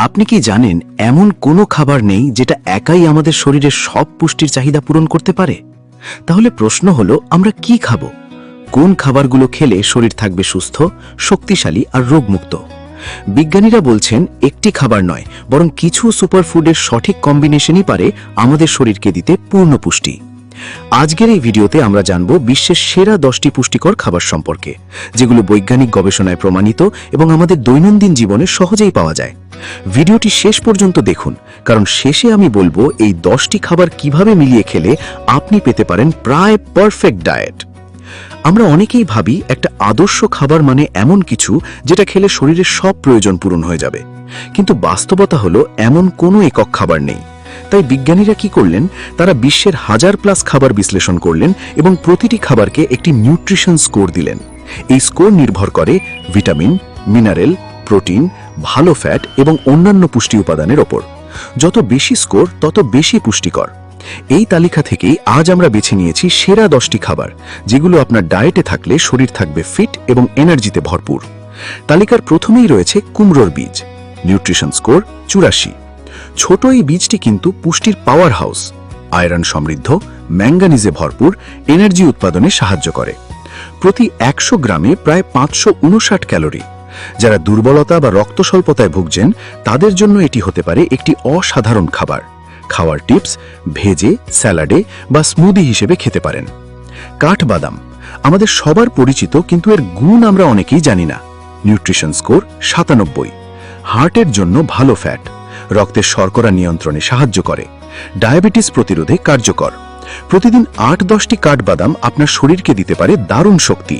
আপনি কি জানেন এমন কোনো খাবার নেই যেটা একাই আমাদের শরীরের সব পুষ্টির চাহিদা পূরণ করতে পারে? তাহলে প্রশ্ন হলো, আমরা কি খাবো? কোন খাবারগুলো খেলে শরীর থাকবে সুস্থ, শক্তিশালী আর রোগমুক্ত? বিজ্ঞানীরা বলছেন একটি খাবার নয়, বরং কিছু সুপারফুডের সঠিক কম্বিনেশনই পারে আমাদের শরীরকে দিতে পূর্ণ পুষ্টি। আজকের এই ভিডিওতে আমরা জানব বিশ্বের সেরা 10টি পুষ্টিকর খাবার সম্পর্কে, যেগুলো বৈজ্ঞানিক গবেষণায় প্রমাণিত এবং আমাদের দৈনন্দিন জীবনে সহজেই পাওয়া যায়। ভিডিওটি শেষ পর্যন্ত দেখুন, কারণ শেষে আমি বলবো এই 10টি খাবার কিভাবে মিলিয়ে খেলে আপনি পেতে পারেন প্রায় পারফেক্ট ডায়েট। আমরা অনেকেই ভাবি একটা আদর্শ খাবার মানে এমন কিছু যেটা খেলে শরীরের সব প্রয়োজন পূরণ হয়ে যাবে, কিন্তু বাস্তবতা হলো এমন কোনো একক খাবার নেই। তাই বিজ্ঞানীরা কি করলেন, তারা বিশ্বের 1000+ খাবার বিশ্লেষণ করলেন এবং প্রতিটি খাবারকে একটি নিউট্রিশন স্কোর দিলেন। এই স্কোর নির্ভর করে ভিটামিন, মিনারেল, প্রোটিন, ভালো ফ্যাট এবং অন্যান্য পুষ্টি উপাদানের ওপর। যত বেশি স্কোর তত বেশি পুষ্টিকর। এই তালিকা থেকেই আজ আমরা বেছে নিয়েছি সেরা 10টি খাবার, যেগুলো আপনার ডায়েটে থাকলে শরীর থাকবে ফিট এবং এনার্জিতে ভরপুর। তালিকার প্রথমেই রয়েছে কুমড়োর বীজ, নিউট্রিশন স্কোর 84। ছোট এই বীজটি কিন্তু পুষ্টির পাওয়ার হাউস। আয়রন সমৃদ্ধ, ম্যাঙ্গানিজে ভরপুর, এনার্জি উৎপাদনে সাহায্য করে। প্রতি 100 গ্রামে প্রায় 559 ক্যালোরি। যারা দুর্বলতা বা রক্ত স্বল্পতায় ভুগছেন তাদের জন্য এটি হতে পারে একটি অসাধারণ খাবার। খাওয়ার টিপস: ভেজে, স্যালাডে বা স্মুদি হিসেবে খেতে পারেন। কাঠবাদাম আমাদের সবার পরিচিত, কিন্তু এর গুণ আমরা অনেকেই জানি না। Nutrition score 97। হার্টের জন্য ভালো ফ্যাট, রক্তের শর্করা নিয়ন্ত্রণে সাহায্য করে, ডায়াবেটিস প্রতিরোধে কার্যকর। প্রতিদিন 8-10টি কাঠবাদাম আপনার শরীরকে দিতে পারে দারুণ শক্তি।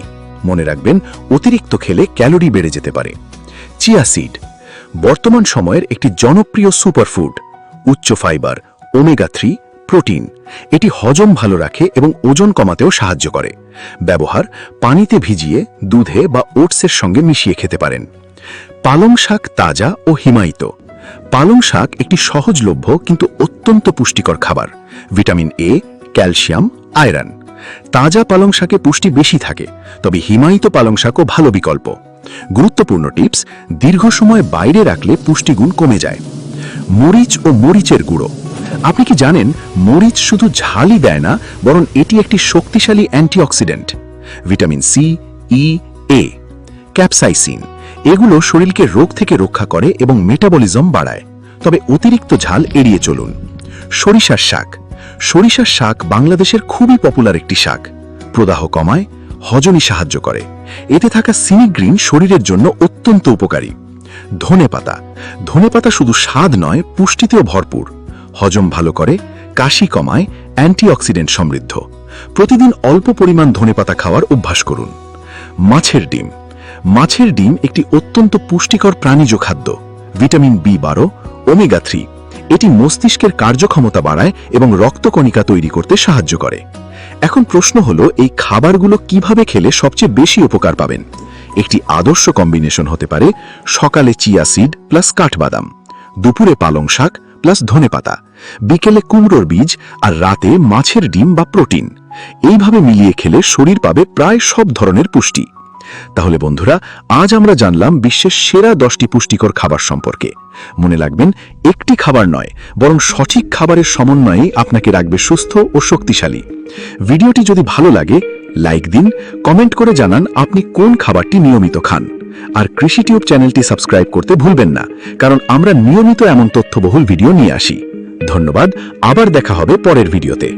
মনে রাখবেন, অতিরিক্ত খেলে ক্যালোরি বেড়ে যেতে পারে। চিয়া সিড বর্তমান সময়ের একটি জনপ্রিয় সুপারফুড। উচ্চ ফাইবার, ওমেগা 3, প্রোটিন। এটি হজম ভালো রাখে এবং ওজন কমাতেও সাহায্য করে। ব্যবহার: পানিতে ভিজিয়ে, দুধে বা ওটসের সঙ্গে মিশিয়ে খেতে পারেন। পালং শাক তাজা ও হিমায়িত। পালং শাক একটি সহজলভ্য কিন্তু অত্যন্ত পুষ্টিকর খাবার। Vitamin A, calcium, iron. তাজা পালং শাকে পুষ্টি বেশি থাকে, তবে হিমায়িত পালং শাকও ভালো বিকল্প। গুরুত্বপূর্ণ টিপস: দীর্ঘ সময় বাইরে রাখলে পুষ্টিগুণ কমে যায়। মরিচ ও মরিচের গুঁড়ো। আপনি কি জানেন, মরিচ শুধু ঝালই দেয় না, বরং এটি একটি শক্তিশালী অ্যান্টিঅক্সিডেন্ট। ভিটামিন সি, ই, এ, ক্যাপসাইসিন, এগুলো শরীরকে রোগ থেকে রক্ষা করে এবং মেটাবলিজম বাড়ায়। তবে অতিরিক্ত ঝাল এড়িয়ে চলুন। সরিষার শাক। সরিষার শাক বাংলাদেশের খুবই পপুলার একটি শাক। প্রদাহ কমায়, হজমে সাহায্য করে। এতে থাকা সিনিগ্রিন শরীরের জন্য অত্যন্ত উপকারী। ধনেপাতা। ধনেপাতা শুধু স্বাদ নয়, পুষ্টিতেও ভরপুর। হজম ভালো করে, কাশি কমায়, অ্যান্টিঅক্সিডেন্ট সমৃদ্ধ। প্রতিদিন অল্প পরিমাণ ধনেপাতা খাওয়ার অভ্যাস করুন। মাছের ডিম। মাছের ডিম একটি অত্যন্ত পুষ্টিকর প্রাণীজ খাদ্য। ভিটামিন বি12, ওমেগা 3। এটি মস্তিষ্কের কার্যক্ষমতা বাড়ায় এবং রক্তকণিকা তৈরি করতে সাহায্য করে। এখন প্রশ্ন হলো, এই খাবারগুলো কিভাবে খেলে সবচেয়ে বেশি উপকার পাবেন? একটি আদর্শ কম্বিনেশন হতে পারে সকালে চিয়া সিড প্লাস কাঠবাদাম, দুপুরে পালং শাক প্লাস ধনেপাতা, বিকেলে কুমড়োর বীজ, আর রাতে মাছের ডিম বা প্রোটিন। এইভাবে মিলিয়ে খেলে শরীর পাবে প্রায় সব ধরনের পুষ্টি। তাহলে বন্ধুরা, আজ আমরা জানলাম বিশ্বের সেরা 10টি পুষ্টিকর খাবার সম্পর্কে। মনে রাখবেন, একটি খাবার নয়, বরং সঠিক খাবারের সমন্বয়েই আপনাকে রাখবে সুস্থ ও শক্তিশালী। ভিডিওটি যদি ভালো লাগে, লাইক দিন, কমেন্ট করে জানান আপনি কোন খাবারটি নিয়মিত খান। আর কৃষি টিউব চ্যানেলটি সাবস্ক্রাইব করতে ভুলবেন না, কারণ আমরা নিয়মিত এমন তথ্যবহুল ভিডিও নিয়ে আসি। ধন্যবাদ, আবার দেখা হবে পরের ভিডিওতে।